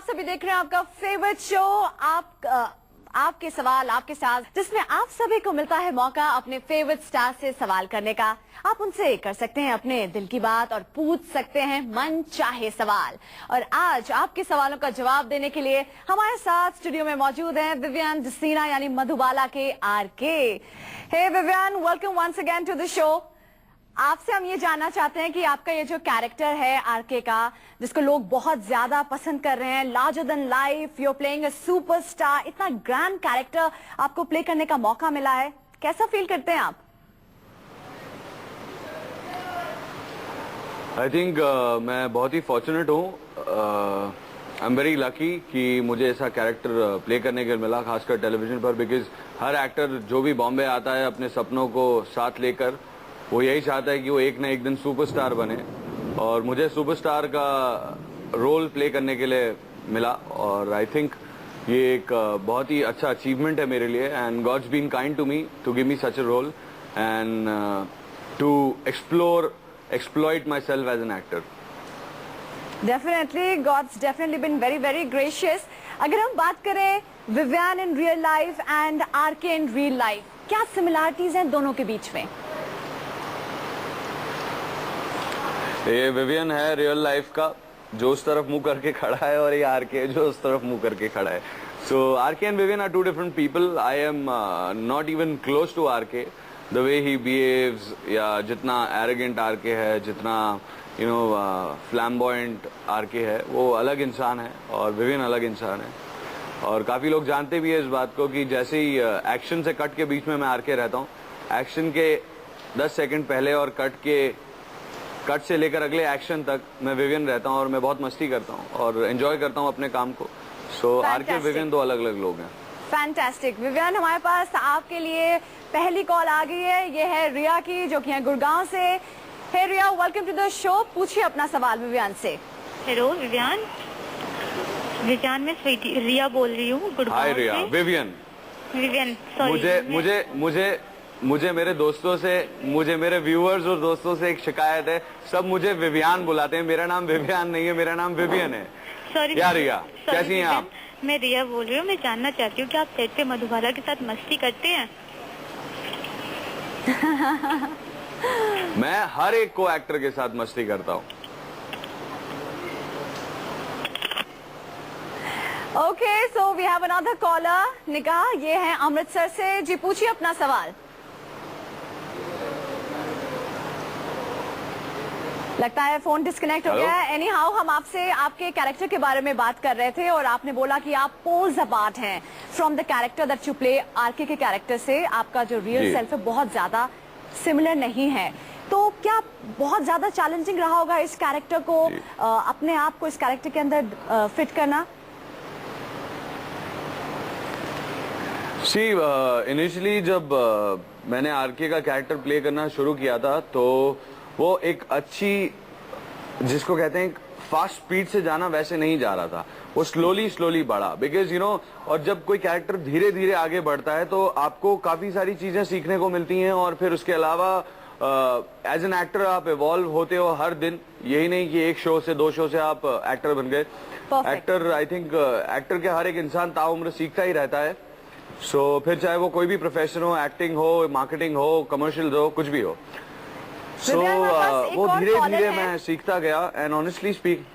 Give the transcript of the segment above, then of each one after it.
सभी देख रहे हैं आपका फेवरेट शो आपके सवाल आपके साथ, जिसमें आप सभी को मिलता है मौका अपने फेवरेट स्टार से सवाल करने का। आप उनसे कर सकते हैं अपने दिल की बात और पूछ सकते हैं मन चाहे सवाल। और आज आपके सवालों का जवाब देने के लिए हमारे साथ स्टूडियो में मौजूद हैं विवियन जसीना यानी मधुबाला के RK. Hey Vivian, welcome once again to the show. आपसे हम ये जानना चाहते हैं कि आपका ये जो कैरेक्टर है आरके का, जिसको लोग बहुत ज्यादा पसंद कर रहे हैं, larger than life, you are playing a superstar, इतना ग्रैंड कैरेक्टर आपको प्ले करने का मौका मिला है, कैसा फील करते हैं आप? आई थिंक मैं बहुत ही फॉर्चुनेट हूँ। आई एम वेरी लकी कि मुझे ऐसा कैरेक्टर प्ले करने के लिए मिला, खासकर टेलीविजन पर, बिकॉज हर एक्टर जो भी बॉम्बे आता है अपने सपनों को साथ लेकर वो यही चाहता है कि वो एक न एक दिन सुपरस्टार बने, और मुझे सुपरस्टार का रोल प्ले करने के लिए मिला। और आई थिंक ये एक बहुत ही अच्छा अचीवमेंट है मेरे लिए, and God's been kind to me to give me such a role and to exploit myself as an actor. Definitely, God's definitely been very, very gracious. अगर हम बात करें Vivian in real life and RK in real life, क्या similarities हैं दोनों के बीच में? ये विवियन है रियल लाइफ का, जो उस तरफ मुंह करके खड़ा है, और ये आरके जो उस तरफ मुंह करके खड़ा है। So RK and Vivian are two different people. I am not even close to RK. The way he behaves, या जितना एरोगेंट आरके है, जितना फ्लैम्बॉयंट आरके है, वो अलग इंसान है और विवियन अलग इंसान है। और काफी लोग जानते भी है इस बात को कि जैसे ही एक्शन से कट के बीच में मैं आरके रहता हूँ, एक्शन के 10 सेकंड पहले और कट से लेकर अगले एक्शन तक मैं विवियन रहता हूँ, और मैं बहुत मस्ती करता हूँ और एंजॉय करता हूँ अपने काम को। सो आरके विवियन दो अलग अलग लोग हैं। फैंटास्टिक। विवियन, हमारे पास आपके लिए पहली कॉल आ गई है, ये है रिया की, जो कि है गुड़गांव से। हे रिया, वेलकम टू द शो। पूछिए अपना सवाल विवियन से। हेलो विवियन, मैं रिया बोल रही हूँ गुड़गांव से। हाय रिया। Vivian sorry. मुझे मेरे दोस्तों से, मुझे मेरे व्यूअर्स और दोस्तों से एक शिकायत है, सब मुझे विवियन बुलाते हैं। मेरा नाम विवियन नहीं है, मेरा नाम विवियन है। सॉरी क्या रिया, कैसी हैं आप? मैं रिया बोल रही हूँ। मैं जानना चाहती हूँ कि आप सेट पे मधुबाला के साथ मस्ती करते हैं? मैं हर एक को एक्टर के साथ मस्ती करता हूँ। Okay, so we have another caller Nigah, ये है अमृतसर से। जी पूछिए अपना सवाल। लगता है फोन डिस्कनेक्ट हो गया है। एनी हाउ, हम आपसे आपके कैरेक्टर के बारे में बात कर रहे थे और आपने बोला कि आप पोल्स अपार्ट हैं from the character that you play. RK के कैरेक्टर से आपका जो रियल सेल्फ है बहुत ज्यादा सिमिलर नहीं है, तो क्या बहुत ज्यादा चैलेंजिंग रहा होगा इस कैरेक्टर को, अपने आप को इस कैरेक्टर के अंदर फिट करना? इनिशियली जब मैंने आरके का कैरेक्टर प्ले करना शुरू किया था, तो वो एक अच्छी, जिसको कहते हैं फास्ट स्पीड से जाना, वैसे नहीं जा रहा था। वो स्लोली बढ़ा, बिकॉज और जब कोई कैरेक्टर धीरे धीरे आगे बढ़ता है तो आपको काफी सारी चीजें सीखने को मिलती हैं, और फिर उसके अलावा एज एन एक्टर आप इवॉल्व होते हो हर दिन। यही नहीं कि एक शो से 2 शो से आप एक्टर बन गए। एक्टर, आई थिंक एक्टर के हर एक इंसान ताउम्र सीखता ही रहता है। सो फिर चाहे वो कोई भी प्रोफेशन हो, एक्टिंग हो, मार्केटिंग हो, कमर्शियल हो, कुछ भी हो। वो धीरे धीरे मैं सीखता गया, एंड ऑनेस्टली स्पीक।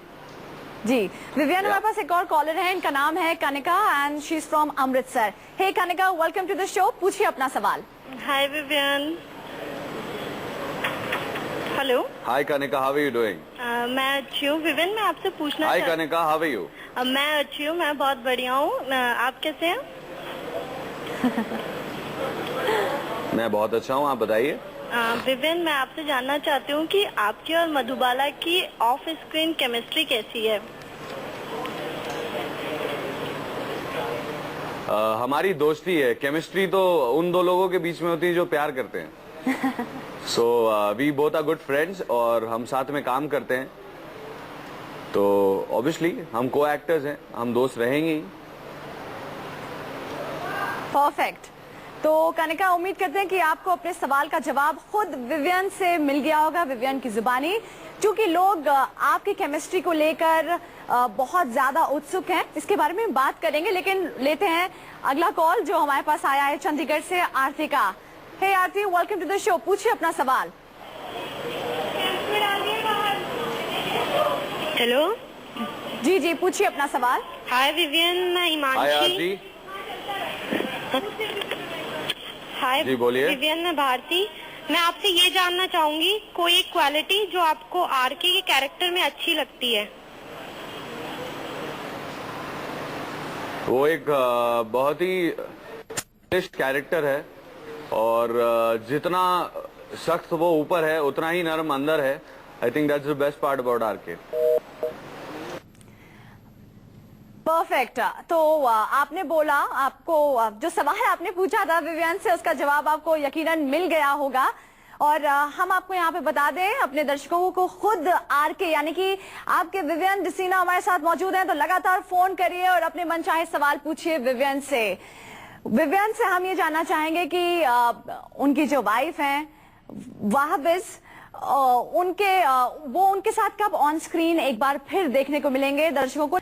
जी विवियन, हमारे पास एक और कॉलर है, इनका नाम है Kanika and she is from Amritsar. Hey Kanika, welcome to the show. पूछिए अपना सवाल। Hi Vivian. Hello. Hi Kanika, how are you doing? मैं अच्छी हूँ विवियन, मैं आपसे पूछना। Hi Kanika, how are you? मैं अच्छी हूँ, मैं बहुत बढ़िया हूँ। आप कैसे हैं? मैं बहुत अच्छा हूँ, आप बताइए। विवियन, मैं आपसे जानना चाहती हूँ कि आपकी और मधुबाला की ऑफ स्क्रीन केमिस्ट्री कैसी है? हमारी दोस्ती है, केमिस्ट्री तो उन दो लोगों के बीच में होती है जो प्यार करते हैं। So we both are good friends, और हम साथ में काम करते हैं, तो ऑब्वियसली हम को एक्टर्स हैं, हम दोस्त रहेंगे ही। परफेक्ट। तो कनिका, उम्मीद करते हैं कि आपको अपने सवाल का जवाब खुद विवियन से मिल गया होगा, विवियन की जुबानी, क्योंकि लोग आपकी केमिस्ट्री को लेकर बहुत ज्यादा उत्सुक हैं। इसके बारे में बात करेंगे, लेकिन लेते हैं अगला कॉल जो हमारे पास आया है चंडीगढ़ से, आरती का। हे आरती, वेलकम टू द शो। पूछिए अपना सवाल। हेलो जी जी, पूछिए अपना सवाल। हाय विवियन, मैं हाय हिमांशी। आरती। हाय जी, बोलिए। विवियन, मैं भारती। मैं आपसे ये जानना चाहूंगी, कोई एक क्वालिटी जो आपको आरके के कैरेक्टर में अच्छी लगती है। वो एक बहुत ही कैरेक्टर है और जितना सख्त वो ऊपर है उतना ही नरम अंदर है। I think that's the best part about RK. Perfect. तो आपने बोला, आपको जो सवाल आपने पूछा था विवियन से, उसका जवाब आपको यकीनन मिल गया होगा। और हम आपको यहाँ पे बता दें, अपने दर्शकों को, खुद आरके यानी कि आपके विवियन डिसीना हमारे साथ मौजूद हैं, तो लगातार फोन करिए और अपने मनचाहे सवाल पूछिए विवियन से। विवियन से हम ये जानना चाहेंगे कि उनकी जो वाइफ हैं वाहबिज, वो उनके साथ कब ऑन स्क्रीन एक बार फिर देखने को मिलेंगे दर्शकों को।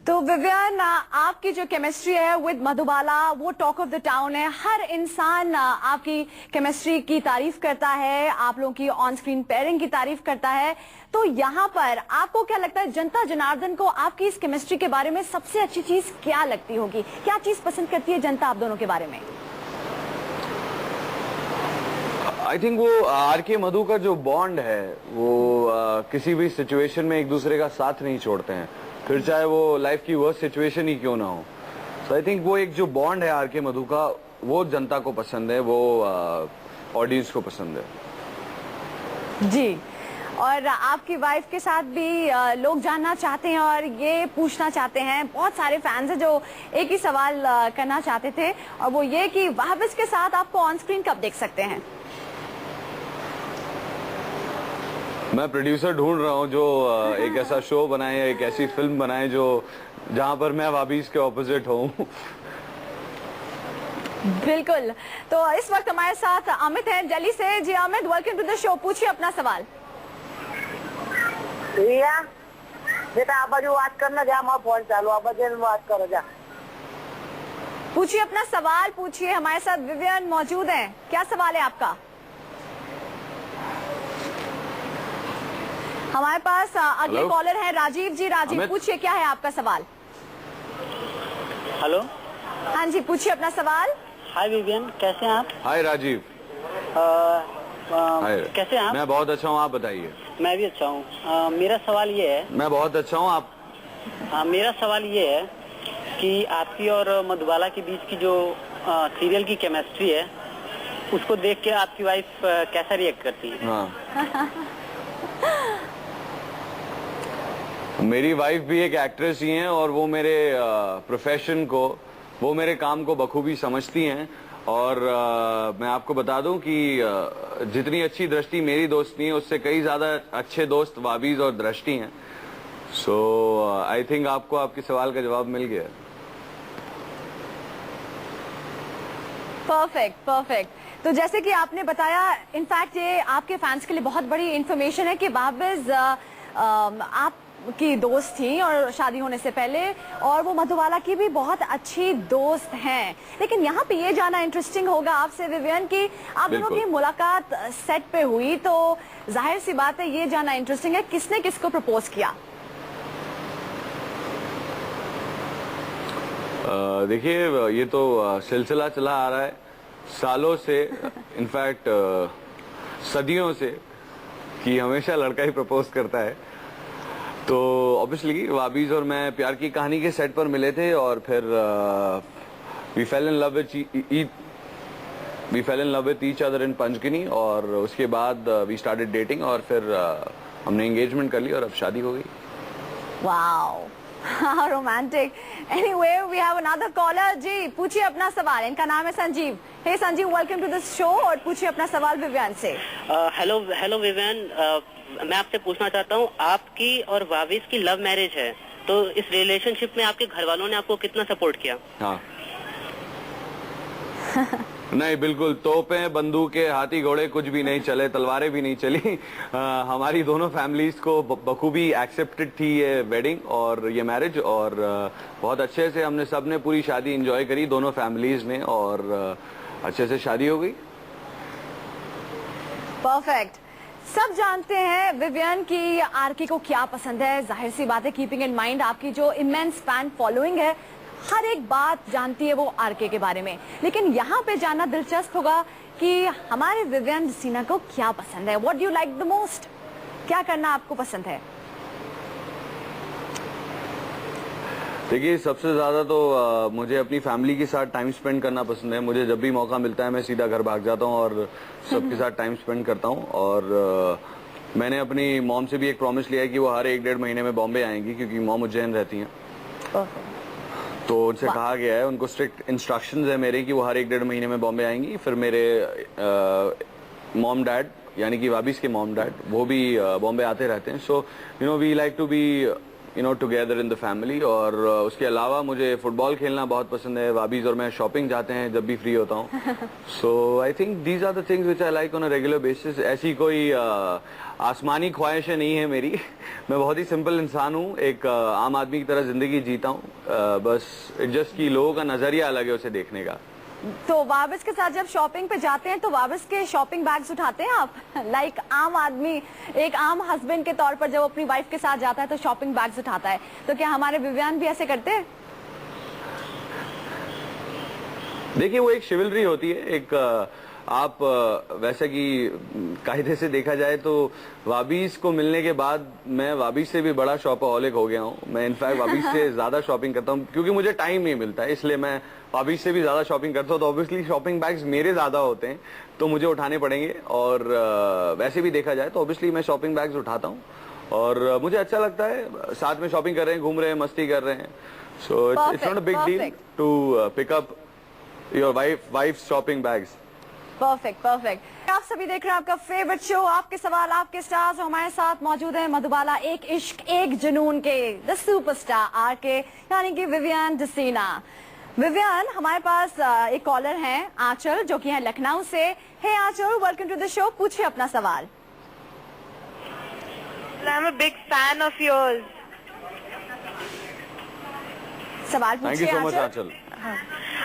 तो विवियन, आपकी जो केमिस्ट्री है विद मधुबाला वो टॉक ऑफ द टाउन है। हर इंसान आपकी केमिस्ट्री की तारीफ करता है, आप लोगों की ऑन स्क्रीन पेयरिंग की तारीफ करता है। तो यहाँ पर आपको क्या लगता है, जनता जनार्दन को आपकी इस केमिस्ट्री के बारे में सबसे अच्छी चीज क्या लगती होगी? क्या चीज पसंद करती है जनता आप दोनों के बारे में? आई थिंक वो आरके मधु का जो बॉन्ड है वो किसी भी सिचुएशन में एक दूसरे का साथ नहीं छोड़ते हैं, फिर चाहे वो लाइफ की वर्स्ट सिचुएशन ही क्यों ना हो। सो आई थिंक वो एक जो बॉन्ड है आरके मधु का, वो जनता को पसंद है, वो ऑडियंस को पसंद है। जी, और आपकी वाइफ के साथ भी लोग जानना चाहते हैं और ये पूछना चाहते हैं, बहुत सारे फैंस हैं जो एक ही सवाल करना चाहते थे, और वो ये कि वाहबिज के साथ आपको ऑन स्क्रीन कब देख सकते हैं? मैं प्रोड्यूसर ढूंढ रहा हूँ जो एक ऐसा शो बनाए, एक ऐसी फिल्म बनाए जो जहाँ पर मैं वाबीज के ऑपोजिट हूँ। बिल्कुल। तो इस वक्त हमारे साथ अमित हैं दिल्ली से। जी Amit, welcome to the show. पूछिए अपना सवाल। रिया बेटा, आप बाजू बात करना, जा मैं फोन चालू, आप बाजू बात करो जा। पूछिए अपना सवाल, पूछिए। हमारे साथ विवियन मौजूद हैं। क्या सवाल है आपका? हमारे पास अगले हेलो? कॉलर है राजीव जी। राजीव, अमित? पूछिए क्या है आपका सवाल? हेलो, हाँ जी, पूछिए अपना सवाल। हाय विवियन, कैसे हैं आप? हाय राजीव। हाय। कैसे हैं आप? मैं बहुत अच्छा हूँ, आप बताइए। मैं भी अच्छा हूँ। मेरा सवाल ये है, मैं बहुत अच्छा हूँ, आप? मेरा सवाल ये है कि आपकी और मधुबाला के बीच की जो सीरियल की केमिस्ट्री है, उसको देख के आपकी वाइफ कैसा रिएक्ट करती है? हाँ। मेरी वाइफ भी एक एक्ट्रेस ही हैं और वो मेरे प्रोफेशन को, वो मेरे काम को बखूबी समझती हैं। और मैं आपको बता दूं कि जितनी अच्छी दृष्टि मेरी दोस्ती है, उससे कई ज्यादा अच्छे दोस्त वाबीज और दृष्टि हैं। सो आई थिंक आपको आपके सवाल का जवाब मिल गया। Perfect, perfect. तो जैसे कि आपने बताया, इनफैक्ट ये आपके फैंस के लिए बहुत बड़ी इंफॉर्मेशन है कि वाहबिज आपकी दोस्त थी और शादी होने से पहले, और वो मधुबाला की भी बहुत अच्छी दोस्त हैं। लेकिन यहाँ पे ये जानना इंटरेस्टिंग होगा आपसे विवियन कि आप दोनों की मुलाकात सेट पे हुई, तो जाहिर सी बात है ये जानना इंटरेस्टिंग है किसने किसको प्रपोज किया। देखिए, ये तो सिलसिला चला आ रहा है सालों से, इनफैक्ट सदियों से, कि हमेशा लड़का ही प्रपोज करता है। तो ऑब्वियसली वाबीज और मैं प्यार की कहानी के सेट पर मिले थे और फिर we fell in love with each other in Panchgani, और उसके बाद वी स्टार्टेड डेटिंग और फिर हमने एंगेजमेंट कर ली और अब शादी हो गई। Wow, how romantic. Anyway, we have another caller. जी, पूछिए अपना सवाल। इनका नाम है Sanjeev. Hey Sanjeev, welcome to the show, और पूछिए अपना सवाल विवियन से। हेलो विवियन, मैं आपसे पूछना चाहता हूँ, आपकी और वाबीज की लव मैरिज है, तो इस रिलेशनशिप में आपके घर वालों ने आपको कितना सपोर्ट किया? हाँ। नहीं, बिल्कुल तोपें, बंदूकें, हाथी घोड़े कुछ भी नहीं चले, तलवारें भी नहीं चली। हमारी दोनों फैमिलीज को बखूबी एक्सेप्टेड थी ये वेडिंग और ये मैरिज, और बहुत अच्छे से हमने सबने पूरी शादी एंजॉय करी दोनों फैमिलीज ने, और अच्छे से शादी हो गई। परफेक्ट। सब जानते हैं विवियन की आरके को क्या पसंद है। जाहिर सी बात है, कीपिंग इन माइंड आपकी जो इमेंस फैन फॉलोइंग है, हर एक बात जानती है वो आरके के बारे में। लेकिन यहाँ पे जानना दिलचस्प होगा कि हमारे विवियन डिसीना को क्या पसंद है। What do you like the most? क्या करना आपको पसंद है? देखिए, सबसे ज्यादा तो मुझे अपनी फैमिली के साथ टाइम स्पेंड करना पसंद है। मुझे जब भी मौका मिलता है मैं सीधा घर भाग जाता हूँ और सबके साथ टाइम स्पेंड करता हूँ। और मैंने अपनी मॉम से भी एक प्रॉमिस लिया है कि वो हर 1-1.5 महीने में बॉम्बे आएंगी, क्योंकि मॉम उज्जैन रहती हैं। तो उनसे कहा गया है, उनको स्ट्रिक्ट इंस्ट्रक्शंस है मेरे कि वो हर 1-1.5 महीने में बॉम्बे आएंगी। फिर मेरे मॉम डैड, यानी कि वाबिस के मॉम डैड, वो भी बॉम्बे आते रहते हैं। So we like to be together in the family. और उसके अलावा मुझे फुटबॉल खेलना बहुत पसंद है। वाबीज और मैं शॉपिंग जाते हैं जब भी फ्री होता हूँ। So I think these are the things which I like on a regular basis. ऐसी कोई आसमानी ख्वाहिशें नहीं है मेरी। मैं बहुत ही सिंपल इंसान हूँ, एक आम आदमी की तरह जिंदगी जीता हूँ। बस जस्ट कि लोगों का नजरिया अलग है उसे देखने का। तो वाबिस के साथ जब शॉपिंग पे जाते हैं तो वाबिस के शॉपिंग बैग्स उठाते हैं आप? लाइक आम आदमी, एक आम हस्बैंड के तौर पर जब अपनी वाइफ के साथ जाता है तो शॉपिंग बैग्स उठाता है, तो क्या हमारे विवियन भी ऐसे करते हैं? देखिए, वो एक शिवलरी होती है। एक आप वैसे कि कायदे से देखा जाए तो वाबीस को मिलने के बाद मैं वाबीस से भी बड़ा शॉपaholic हो गया हूँ। मैं इनफैक्ट वाबीस से ज्यादा शॉपिंग करता हूँ, क्योंकि मुझे टाइम नहीं मिलता है, इसलिए मैं वाबीस से भी ज्यादा शॉपिंग करता हूँ। तो ऑब्वियसली शॉपिंग बैग्स मेरे ज्यादा होते हैं तो मुझे उठाने पड़ेंगे। और वैसे भी देखा जाए तो ऑब्वियसली मैं शॉपिंग बैग्स उठाता हूँ और मुझे अच्छा लगता है। साथ में शॉपिंग कर रहे हैं, घूम रहे हैं, मस्ती कर रहे हैं। So it's not a big deal to pick up your wife shopping bags. Perfect perfect. आप सभी देख रहे हैं आपका फेवरेट शो, आपके सवाल आपके स्टार्स। हमारे साथ मौजूद है मधुबाला, एक इश्क एक जुनून के द सुपरस्टार आरके, यानी कि विवियन डिसीना। विवियन, हमारे पास एक कॉलर हैं आंचल, जो कि है लखनऊ से। हे आंचल, वेलकम टू द शो। पूछिए अपना सवाल। I'm a big fan of yours. सवाल थैंक पूछिए यू सो मच आंचल। आंचल।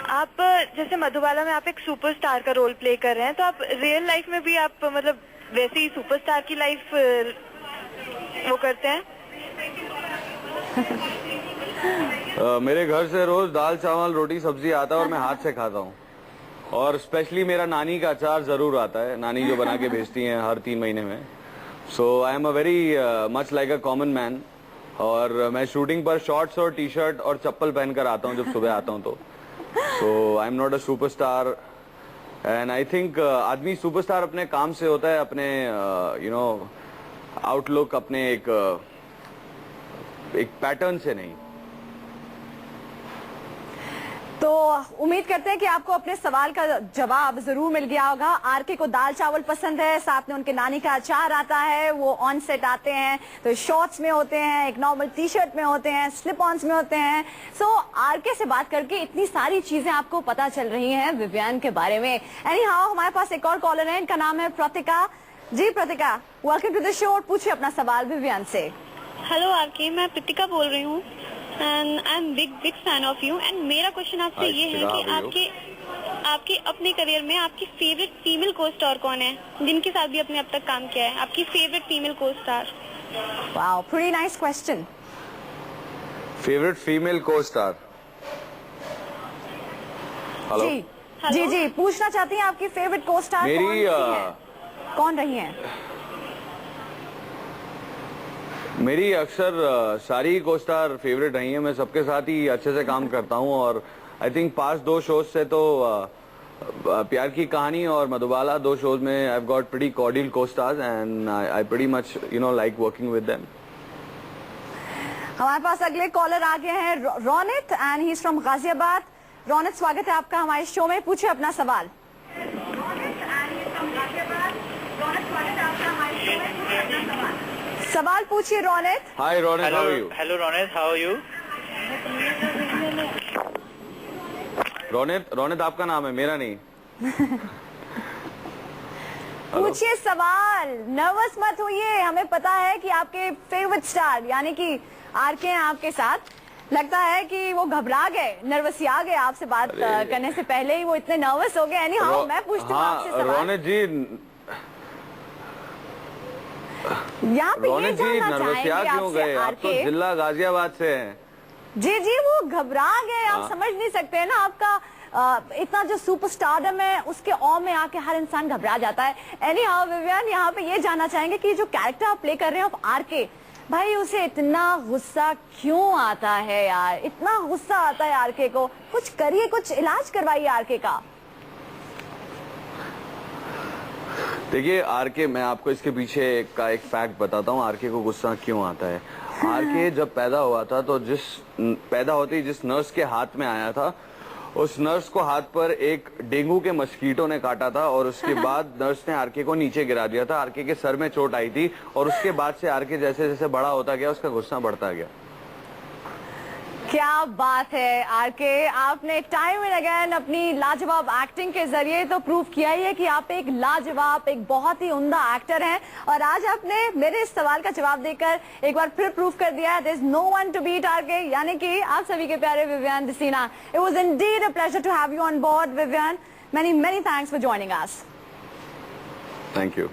आप जैसे मधुबाला में आप एक सुपरस्टार का रोल प्ले कर रहे हैं, तो आप रियल लाइफ में भी आप मतलब वैसे ही सुपरस्टार की लाइफ वो करते हैं? मेरे घर से रोज दाल चावल रोटी सब्जी आता है और मैं हाथ से खाता हूँ। और स्पेशली मेरा नानी का अचार जरूर आता है, नानी जो बना के भेजती हैं हर 3 महीने में। So I am a very much like a common man. और मैं शूटिंग पर शॉर्ट्स और टी शर्ट और चप्पल पहनकर आता हूँ जब सुबह आता हूँ तो। So I am not a superstar. And I think आदमी सुपरस्टार अपने काम से होता है, अपने आउटलुक, अपने एक पैटर्न से नहीं। तो उम्मीद करते हैं कि आपको अपने सवाल का जवाब जरूर मिल गया होगा। आरके को दाल चावल पसंद है, साथ में उनके नानी का अचार आता है, वो ऑन सेट आते हैं तो शॉर्ट्स में होते हैं, एक नॉर्मल टी शर्ट में होते हैं, स्लिप ऑन्स में होते हैं। सो आरके से बात करके इतनी सारी चीजें आपको पता चल रही हैं विवियन के बारे में। एनी हाउ, हमारे पास एक और कॉलर है, इनका नाम है प्रतिका। जी Pratika, welcome to the show. पूछिए अपना सवाल विवियन से। हेलो आरके, मैं प्रतिका बोल रही हूँ and I am big fan of you. And मेरा क्वेश्चन आपसे ये है कि आपके अपने करियर में आपकी फेवरेट फीमेल को स्टार कौन है, जिनके साथ भी आपने अब तक काम किया है? आपकी फेवरेट फीमेल को star? Wow, pretty nice question. Favourite female को स्टार? हेलो जी जी, पूछना चाहती हैं आपकी फेवरेट को स्टार कौन रही है? मेरी अक्सर सारी को स्टार फेवरेट रही है। मैं सबके साथ ही अच्छे से काम करता हूँ। और आई थिंक पास 2 शोज से तो प्यार की कहानी और मधुबाला, 2 शोज में I have got pretty cordial co-stars and I pretty much like working with them. हमारे पास अगले कॉलर आ गए हैं Ronit, and he is from Ghaziabad. Ronit, स्वागत है आपका हमारे शो में। पूछिए अपना सवाल। सवाल पूछिए Ronit. Hi Ronit, how are you? Hello Ronit, how are you? Ronit आपका नाम है, मेरा नहीं। पूछिए सवाल, नर्वस मत होइए, हमें पता है कि आपके फेवरेट स्टार यानी कि आरके हैं आपके साथ। लगता है कि वो घबरा गए, नर्वसिया गए आपसे बात करने से पहले ही वो इतने नर्वस हो गए। यानी हाँ, मैं पूछती हूँ आपसे सवाल। रौनक जी, यहाँ पे ये जानना नर्वसिया चाहेंगे क्यों गए? आप तो जिला गाजियाबाद से हैं। जी जी, वो घबरा गए, आप समझ नहीं सकते हैं ना, आपका इतना जो सुपरस्टारडम है उसके ऑ में आके हर इंसान घबरा जाता है। एनी हाउ विवियन, यहाँ पे ये जानना चाहेंगे कि जो कैरेक्टर आप प्ले कर रहे हैं ऑफ आरके, भाई उसे इतना गुस्सा क्यों आता है यार? इतना गुस्सा आता है आरके को, कुछ करिए, कुछ इलाज करवाइए आरके का। देखिए आरके, मैं आपको इसके पीछे का एक फैक्ट बताता हूँ, आरके को गुस्सा क्यों आता है। आरके जब पैदा हुआ था तो पैदा होते ही जिस नर्स के हाथ में आया था, उस नर्स को हाथ पर एक डेंगू के मस्कीटो ने काटा था और उसके बाद नर्स ने आरके को नीचे गिरा दिया था। आरके के सर में चोट आई थी और उसके बाद से आरके जैसे जैसे बड़ा होता गया उसका गुस्सा बढ़ता गया। क्या बात है आरके, आपने टाइम एंड अगेन अपनी लाजवाब एक्टिंग के जरिए तो प्रूव किया ही है कि आप एक लाजवाब, एक बहुत ही उम्दा एक्टर हैं। और आज आपने मेरे इस सवाल का जवाब देकर एक बार फिर प्रूव कर दिया है, there is no one to beat RK, यानी कि आप सभी के प्यारे Vivian Dsena. It was indeed a pleasure to have you on board Vivian. Many many thanks for joining us. Thank you.